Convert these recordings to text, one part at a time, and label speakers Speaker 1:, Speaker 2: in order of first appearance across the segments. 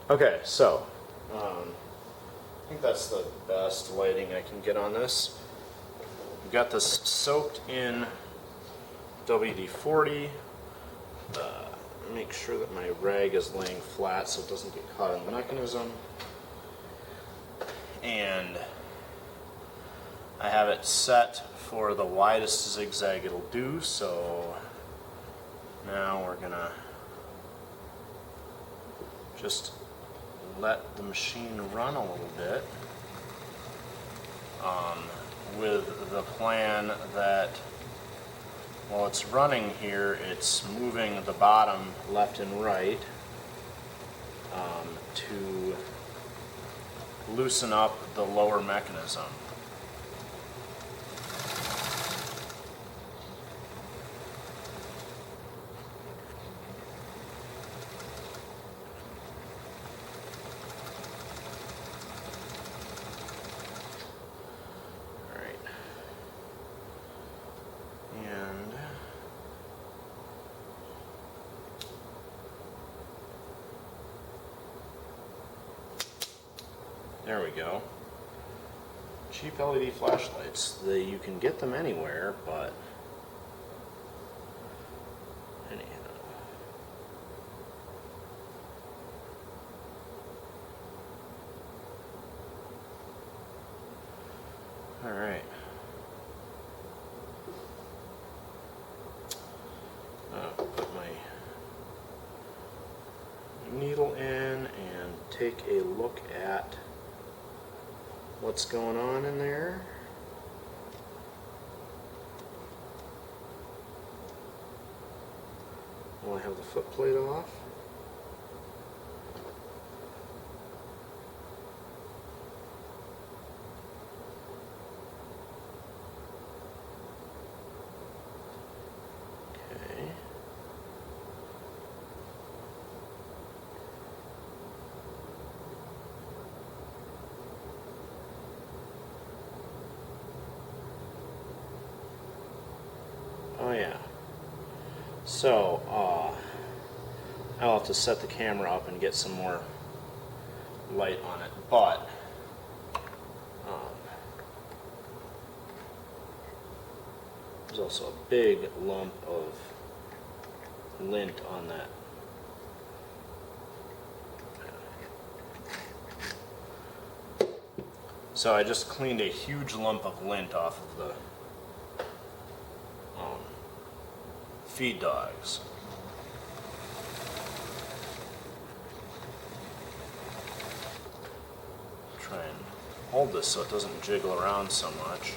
Speaker 1: Okay, so I think that's the best lighting I can get on this. We've got this soaked in WD-40. Make sure that my rag is laying flat so it doesn't get caught in the mechanism. And I have it set for the widest zigzag it'll do, so now we're gonna just let the machine run a little bit with the plan that while it's running here, it's moving the bottom left and right to loosen up the lower mechanism. There we go. Cheap LED flashlights. You can get them anywhere, but anyhow. All right. Put my needle in and take a look at what's going on in there. Well, I have the foot plate off. Okay. Oh yeah. So, I'll have to set the camera up and get some more light on it, but there's also a big lump of lint on that. So I just cleaned a huge lump of lint off of the feed dogs. Try and hold this so it doesn't jiggle around so much,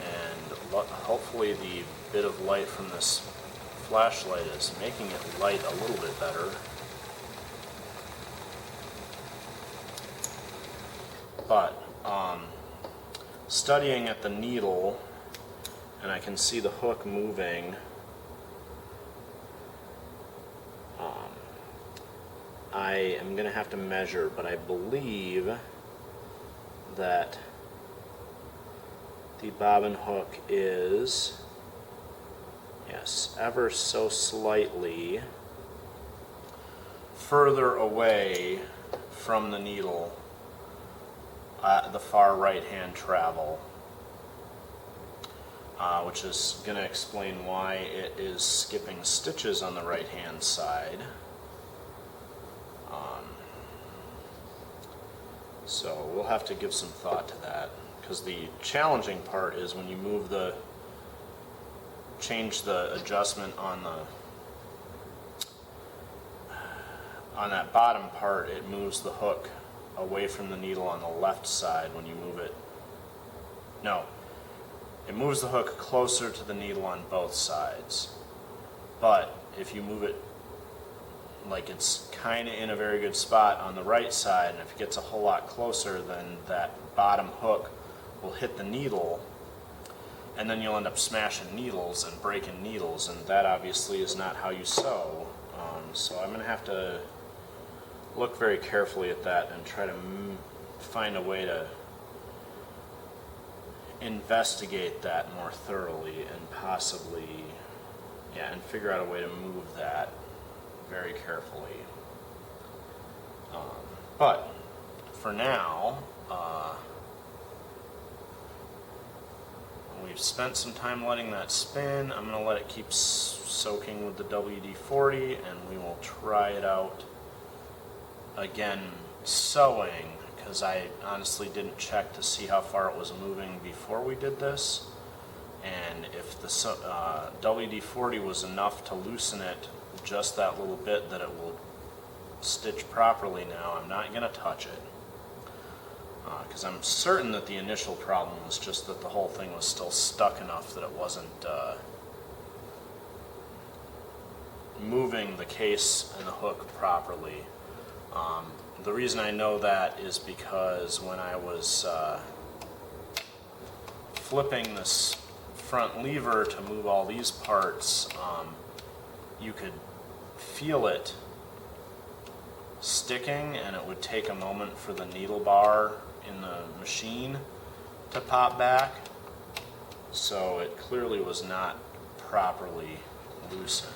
Speaker 1: and hopefully the bit of light from this flashlight is making it light a little bit better. But studying at the needle, and I can see the hook moving, I am going to have to measure, but I believe that the bobbin hook is, yes, ever so slightly further away from the needle at the far right hand travel, which is going to explain why it is skipping stitches on the right hand side. So we'll have to give some thought to that, because the challenging part is when you change the adjustment on that bottom part, it moves the hook away from the needle on the left side when you move it. No, it moves the hook closer to the needle on both sides. But if you move it like it's kind of in a very good spot on the right side, and if it gets a whole lot closer, then that bottom hook will hit the needle, and then you'll end up smashing needles and breaking needles, and that obviously is not how you sew. So I'm going to have to look very carefully at that and try to find a way to investigate that more thoroughly and possibly, and figure out a way to move that very carefully. But for now, we've spent some time letting that spin. I'm going to let it keep soaking with the WD-40, and we will try it out again sewing, because I honestly didn't check to see how far it was moving before we did this. And if the WD-40 was enough to loosen it just that little bit that it will stitch properly now, I'm not going to touch it. Because I'm certain that the initial problem was just that the whole thing was still stuck enough that it wasn't moving the case and the hook properly. The reason I know that is because when I was flipping this front lever to move all these parts, you could feel it sticking, and it would take a moment for the needle bar in the machine to pop back. So it clearly was not properly loosened.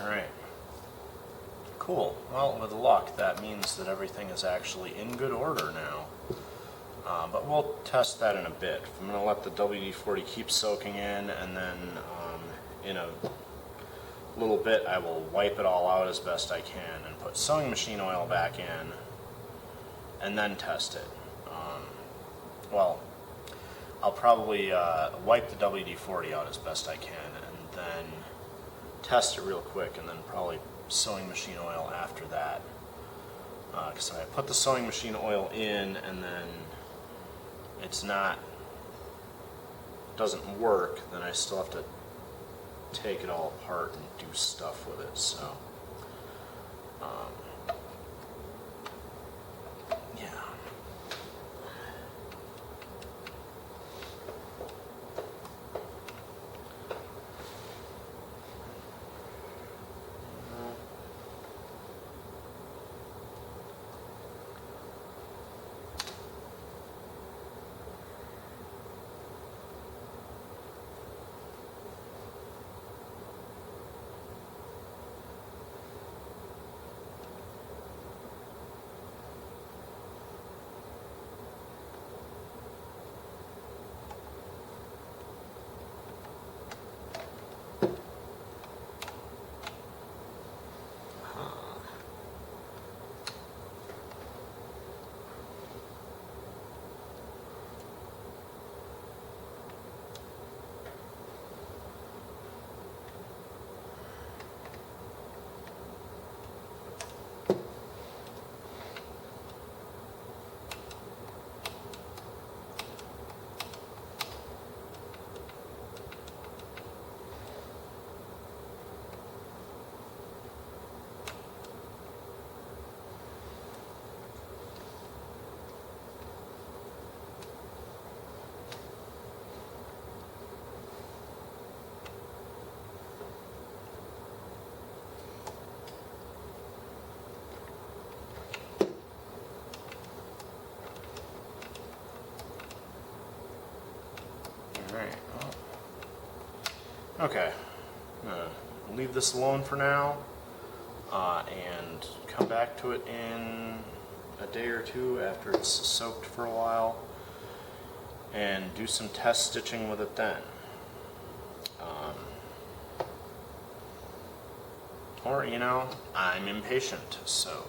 Speaker 1: Alright, cool. Well, with luck, that means that everything is actually in good order now. But we'll test that in a bit. I'm going to let the WD-40 keep soaking in, and then in a little bit I will wipe it all out as best I can and put sewing machine oil back in, and then test it. Well, I'll probably wipe the WD-40 out as best I can, and then test it real quick, and then probably sewing machine oil after that. Because if I put the sewing machine oil in and then doesn't work, then I still have to take it all apart and do stuff with it. So yeah. Alright, well, okay, I'm going to leave this alone for now, and come back to it in a day or two after it's soaked for a while, and do some test stitching with it then. Or, you know, I'm impatient, so...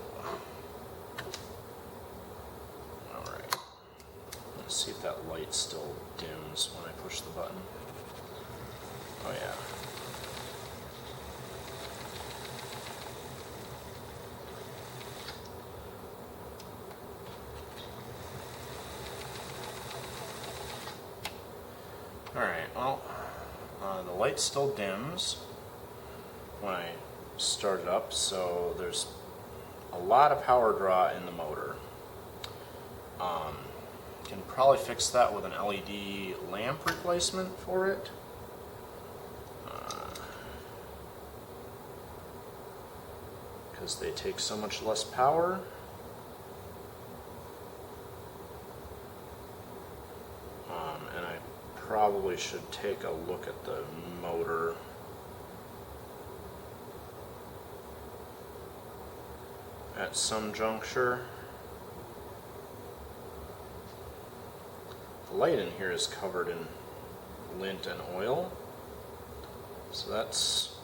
Speaker 1: Alright. Let's see if that light still dims when I push the button. Oh yeah. Alright, well, the light still dims when I start it up, so there's a lot of power draw in the motor. Can probably fix that with an LED lamp replacement for it. Because they take so much less power. And I probably should take a look at the motor. At some juncture. The light in here is covered in lint and oil, so that's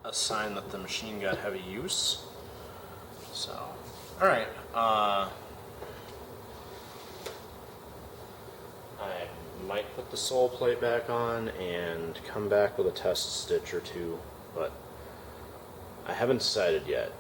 Speaker 1: a sign that the machine got heavy use. So, alright, I might put the sole plate back on and come back with a test stitch or two, but I haven't decided yet.